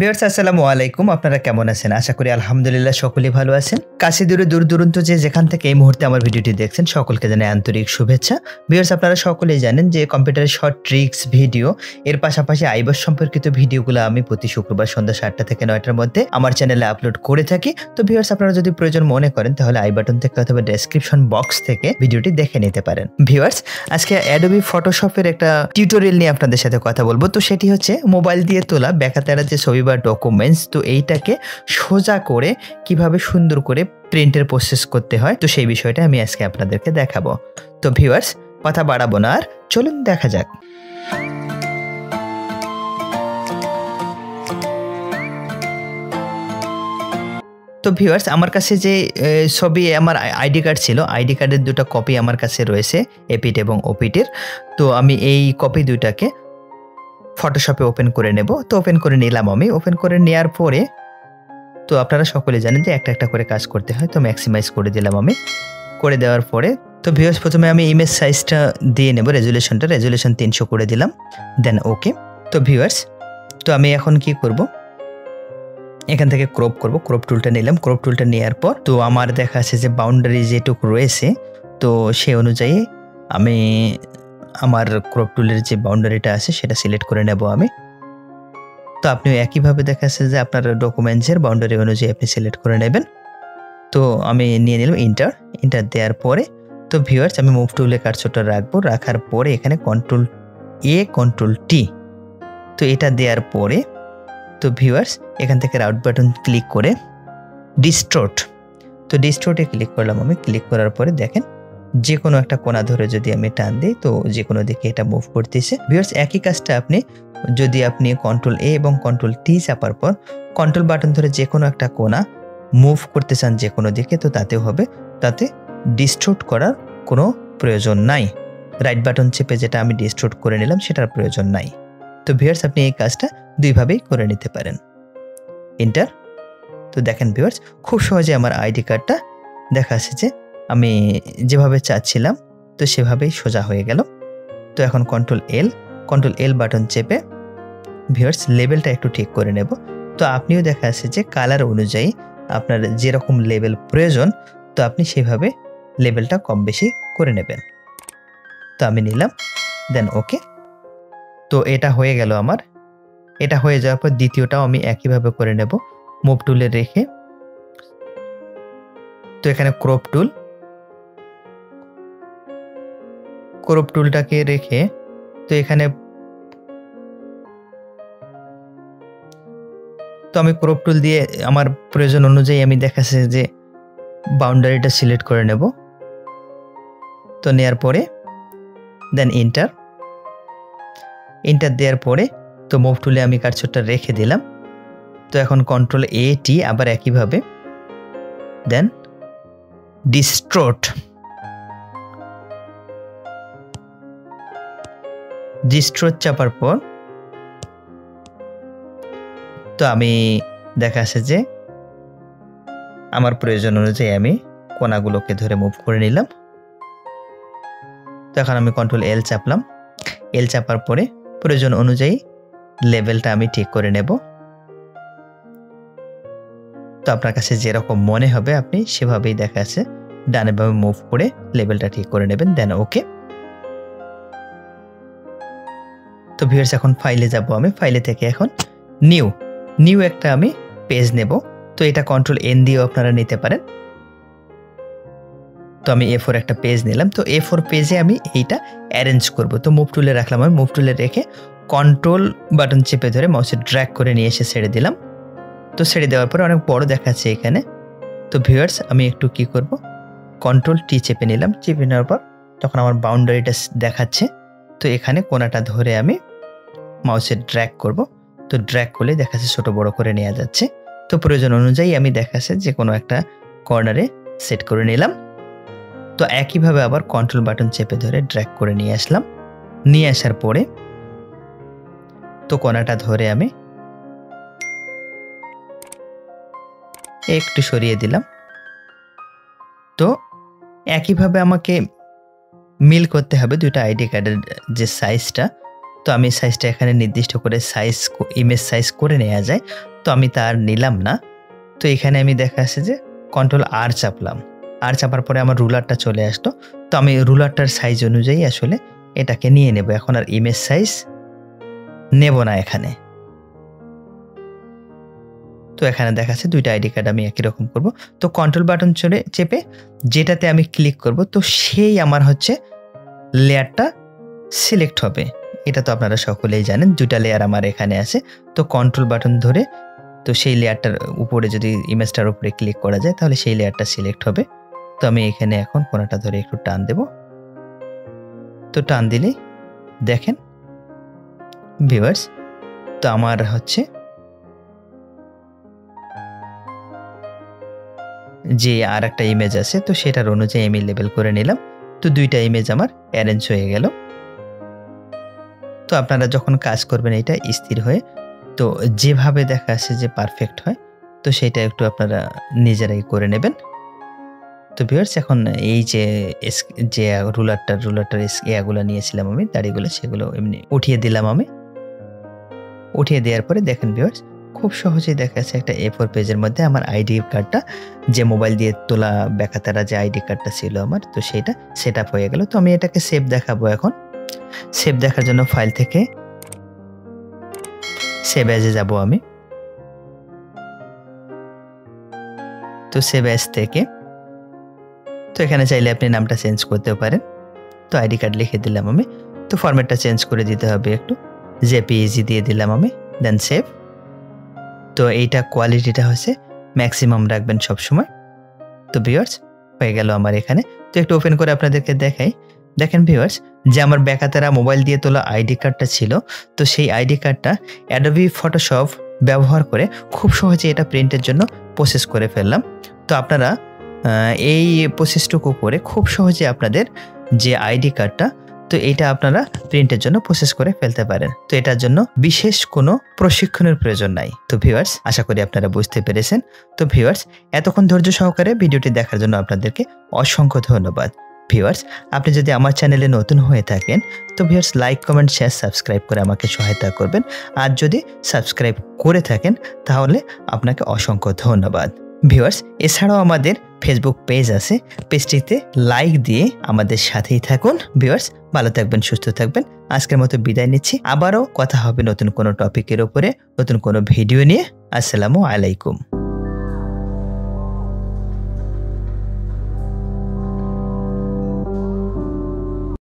Viewers আসসালামু আলাইকুম, আপনারা কেমন আছেন? আশা করি আলহামদুলিল্লাহ সকলেই ভালো আছেন। কাছে দূরে দূর দূরান্ত যে যেখান থেকে এই মুহূর্তে আমার ভিডিওটি দেখছেন সকলকে জানাই আন্তরিক শুভেচ্ছা। ভিউয়ার্স আপনারা সকলেই জানেন যে কম্পিউটারের শর্ট ট্রিক্স ভিডিও এর পাশাপাশি iBAS সম্পর্কিত ভিডিওগুলো আমি প্রতি শুক্রবার সন্ধ্যা 7টা থেকে 9টার মধ্যে আমার চ্যানেলে আপলোড করে থাকি। তো ভিউয়ার্স আপনারা যদি প্রয়োজন মনে করেন তাহলে আই বাটন থেকে অথবা ডেসক্রিপশন বক্স থেকে ভিডিওটি দেখে নিতে পারেন। ভিউয়ার্স আজকে অ্যাডোবি ফটোশপের একটা টিউটোরিয়াল নিয়ে আপনাদের সাথে কথা বলবো। তো সেটি হচ্ছে মোবাইল দিয়ে তোলা ব্যাকাতেরা যে ছবি বা ডকুমেন্টস, তো এইটাকে সোজা করে কিভাবে সুন্দর করে প্রিন্টের প্রসেস করতে হয়, তো সেই বিষয়টা আমি আজকে আপনাদেরকে দেখাবো। তো ভিউয়ার্স কথা বাড়াবো না, আর চলুন দেখা যাক। তো ভিউয়ার্স আমার কাছে যে ছবি আমার আইডি কার্ড ছিল, আইডি কার্ডের দুটো কপি আমার কাছে রয়েছে, এপিট এবং ওপিটের। তো আমি এই কপি দুইটাকে ফটোশপে ওপেন করে নেব। তো ওপেন করে নিলাম আমি। ওপেন করে নেওয়ার পরে তো আপনারা সকলে জানেন যে একটা একটা করে কাজ করতে হয়, তো ম্যাক্সিমাইজ করে দিলাম আমি। করে দেওয়ার পরে তো ভিউয়ার্স প্রথমে আমি ইমেজ সাইজটা দিয়ে নেব, রেজুলেশন 300 করে দিলাম, দেন ওকে। তো ভিউয়ার্স তো আমি এখন কি করব, এখান থেকে ক্রপ করব। ক্রপ টুলটা নিলাম। ক্রপ টুলটা নেওয়ার পর তো আমার দেখা আছে যে বাউন্ডারি যেটুকু রয়েছে, তো সেই অনুযায়ী আমি আমার ক্রপ টুলের যে বাউন্ডারিটা আছে সেটা সিলেক্ট করে নেব আমি। তো আপনি একইভাবে দেখা যাচ্ছে যে আপনার ডকুমেন্টসের বাউন্ডারি অনুযায়ী আপনি সিলেক্ট করে নেবেন। তো আমি নিয়ে নিলাম ইন্টার দেওয়ার পরে তো ভিউয়ার্স আমি মুভ টুলে কার্সরটা রাখবো। রাখার পরে এখানে কন্ট্রোল এ কন্ট্রোল টি, তো এটা দেওয়ার পরে তো ভিউয়ার্স এখান থেকে রাউট বাটন ক্লিক করে ডিস্টোর্ট, তো ডিস্টোর্টে ক্লিক করলাম আমি। ক্লিক করার পরে দেখেন যে কোনো একটা কোণা ধরে যদি আমি টান দিই তো যে কোনো দিকে এটা মুভ করতেছে। ভিউয়ার্স একই কাজটা আপনি যদি আপনি কন্ট্রোল এ এবং কন্ট্রোল টি চাপার পর কন্ট্রোল বাটন ধরে যে কোনো একটা কোণা মুভ করতে চান যে কোনো দিকে, তো তাতেও হবে, তাতে ডিস্টোর্ট করার কোনো প্রয়োজন নাই। রাইট বাটন চেপে যেটা আমি ডিস্টোর্ট করে নিলাম সেটার প্রয়োজন নাই। তো ভিউয়ার্স আপনি এই কাজটা দুইভাবেই করে নিতে পারেন। এন্টার। তো দেখেন ভিউয়ার্স খুব সহজে আমার আইডি কার্ডটা দেখা যাচ্ছে যে আমি যেভাবে চাচ্ছিলাম তো সেভাবেই সোজা হয়ে গেল। তো এখন কন্ট্রোল এল বাটন চেপে ভিউয়ার্স লেভেলটা একটু ঠিক করে নেব। তো আপনিও দেখা যাচ্ছে যে কালার অনুযায়ী আপনার যেরকম লেভেল প্রয়োজন তো আপনি সেভাবে লেভেলটা কম বেশি করে নেবেন। তো আমি নিলাম, দেন ওকে। তো এটা হয়ে গেল আমার। এটা হয়ে যাওয়ার পর দ্বিতীয়টাও আমি একইভাবে করে নেব, মুভ টুলে রেখে। তো এখানে ক্রপ টুলটাকে রেখে তো এখানে তো আমি ক্রপ টুল দিয়ে আমার প্রয়োজন অনুযায়ী আমি দেখাচ্ছে যে বাউন্ডারিটা সিলেক্ট করে নেব। তো নেয়ার পরে দেন ইন্টার দেওয়ার পরে তো মুভ টুলে আমি কার্সরটা রেখে দিলাম। তো এখন কন্ট্রোল এ টি আবার একইভাবে, দেন ডিস্টোর্ট চাপার পর তো আমি দেখা আছে যে আমার প্রয়োজন অনুযায়ী আমি কোণাগুলোকে ধরে মুভ করে নিলাম। তো এখন আমি কন্ট্রোল এল চাপলাম। এল চাপার পরে প্রয়োজন অনুযায়ী লেভেলটা আমি ঠিক করে নেব। তো আপনার কাছে যেরকম মনে হবে আপনি সেভাবেই দেখা আছে ডানে বামে মুভ করে লেভেলটা ঠিক করে নেবেন, দেন ওকে। তো ভিউয়ার্স এখন ফাইলে যাব আমি। ফাইলে থেকে এখন নিউ একটা আমি পেজ নেব। তো এটা কন্ট্রোল এন দিয়েও আপনারা নিতে পারেন। তো আমি A4 একটা পেজ নিলাম। তো A4 পেজে আমি এইটা অ্যারেঞ্জ করব। তো মুভ টুলে রাখলাম আমি। মুভ টুলে রেখে কন্ট্রোল বাটন চেপে ধরে মাউসে ড্র্যাগ করে নিয়ে এসে ছেড়ে দিলাম। তো ছেড়ে দেওয়ার পরে অনেক বড় দেখাচ্ছে এখানে। তো ভিউয়ার্স আমি একটু কি করব, কন্ট্রোল টি চেপে নিলাম। চেপে নেওয়ার পর তখন আমার বাউন্ডারিটা দেখাচ্ছে। তো এখানে কোণাটা ধরে আমি মাউসে ড্র্যাগ করব। তো ড্র্যাগ করলে দেখাচ্ছে ছোট বড় করে নেওয়া যাচ্ছে। তো প্রয়োজন অনুযায়ী আমি দেখাচ্ছে যে কোনো একটা কর্নারে সেট করে নিলাম। তো একইভাবে আবার কন্ট্রোল বাটন চেপে ধরে ড্র্যাগ করে নিয়ে আসলাম। নিয়ে আসার পরে তো কোণাটা ধরে আমি একটু সরিয়ে দিলাম। তো একইভাবে আমাকে মিল করতে হবে দুইটা আইডি কার্ডের যে সাইজটা। তো তো আমি সাইজটা এখানে নির্দিষ্ট করে ইমেজ সাইজ করে নেওয়া যায়, তো আমি তার নিলাম না। তো এখানে আমি দেখা যাচ্ছে যে কন্ট্রোল আর চাপলাম, আর চাপার পরে আমার রুলারটা চলে আসলো। তো আমি রুলারটার সাইজ অনুযায়ী আসলে এটাকে নিয়ে নেব, এখন আর ইমেজ সাইজ নেব না এখানে। তো এখানে দেখা যাচ্ছে দুইটা আইডি কার্ড আমি একই রকম করব। তো কন্ট্রোল বাটন চেপে যেটাতে আমি ক্লিক করব তো সেই আমার হচ্ছে লেয়ারটা সিলেক্ট হবে। এটা তো আপনারা সকলেই জানেন, দুইটা লেয়ার আমার এখানে আছে। তো কন্ট্রোল বাটন ধরে তো সেই লেয়ারটার উপরে যদি ইমেজটার উপরে ক্লিক করা যায় তাহলে সেই লেয়ারটা সিলেক্ট হবে। তো আমি এখানে এখন কোণাটা ধরে একটু টান দেব। তো টান দিলেই দেখেন ভিউয়ার্স, তো আমার হচ্ছে যে আর একটা ইমেজ আছে তো সেটার অনুযায়ী আমি লেবেল করে নিলাম। তো দুইটা ইমেজ আমার অ্যারেঞ্জ হয়ে গেল। তো আপনারা যখন কাজ করবেন এটা স্থির হয়ে, তো যেভাবে দেখা আসে যে পারফেক্ট হয় তো সেটা একটু আপনারা নিজেরাই করে নেবেন। তো ভিউয়ার্স এখন এই যে রুলারটার ইয়াগুলো নিয়েছিলাম আমি, দাড়িগুলো, সেগুলো এমনি উঠিয়ে দিলাম আমি। উঠিয়ে দেওয়ার পরে দেখেন ভিউয়ার্স, খুব সহজেই দেখা যাচ্ছে একটা A4 পেজের মধ্যে আমার আইডি কার্ডটা, যে মোবাইল দিয়ে তোলা বেকাতারা যে আইডি কার্ডটা ছিল আমার, তো সেটা সেট আপ হয়ে গেল। তো আমি এটাকে সেভ দেখাবো এখন। সেভ দেখার জন্য ফাইল থেকে সেভ অ্যাজে যাব আমি। তো সেভ অ্যাজ থেকে তো এখানে চাইলে আপনি নামটা চেঞ্জ করতেও পারেন। তো আইডি কার্ড লিখে দিলাম আমি। তো ফরম্যাটটা চেঞ্জ করে দিতে হবে একটু, জেপিইজি দিয়ে দিলাম আমি, দেন সেভ। তো এইটা কোয়ালিটিটা হচ্ছে ম্যাক্সিমাম রাখবেন সবসময়। তো ভিউয়ার্স হয়ে গেল আমার এখানে। তো একটু ওপেন করে আপনাদেরকে দেখাই। দেখেন ভিউয়ার্স, যে আমার বেকাতারা মোবাইল দিয়ে তোলা আইডি কার্ডটা ছিল, তো সেই আইডি কার্ডটা অ্যাডোবি ফটোশপ ব্যবহার করে খুব সহজে এটা প্রিন্টের জন্য প্রসেস করে ফেললাম। তো আপনারা এই প্রসেসটুকু করে খুব সহজে আপনাদের যে আইডি কার্ডটা, তো এটা আপনারা প্রিন্টের জন্য প্রসেস করে ফেলতে পারেন। তো এটার জন্য বিশেষ কোনো প্রশিক্ষণের প্রয়োজন নাই। তো ভিউয়ার্স আশা করি আপনারা বুঝতে পেরেছেন। তো ভিউয়ার্স এতক্ষণ ধৈর্য সহকারে ভিডিওটি দেখার জন্য আপনাদেরকে অসংখ্য ধন্যবাদ। ভিউয়ার্স আপনি যদি আমার চ্যানেলে নতুন হয়ে থাকেন তো viewers like, comment, share, subscribe করে আমাকে সহায়তা করবেন। আর যদি সাবস্ক্রাইব করে থাকেন তাহলে আপনাকে অসংখ্য ধন্যবাদ। ভিউয়ার্স এছাড়াও আমাদের ফেসবুক পেজ আছে, পেজটিতে লাইক দিয়ে আমাদের সাথেই থাকুন। ভিউয়ার্স ভালো থাকবেন, সুস্থ থাকবেন। আজকের মতো বিদায় নিচ্ছি। আবারও কথা হবে নতুন কোনো টপিকের উপরে, নতুন কোনো ভিডিও নিয়ে। আসসালামু আলাইকুম।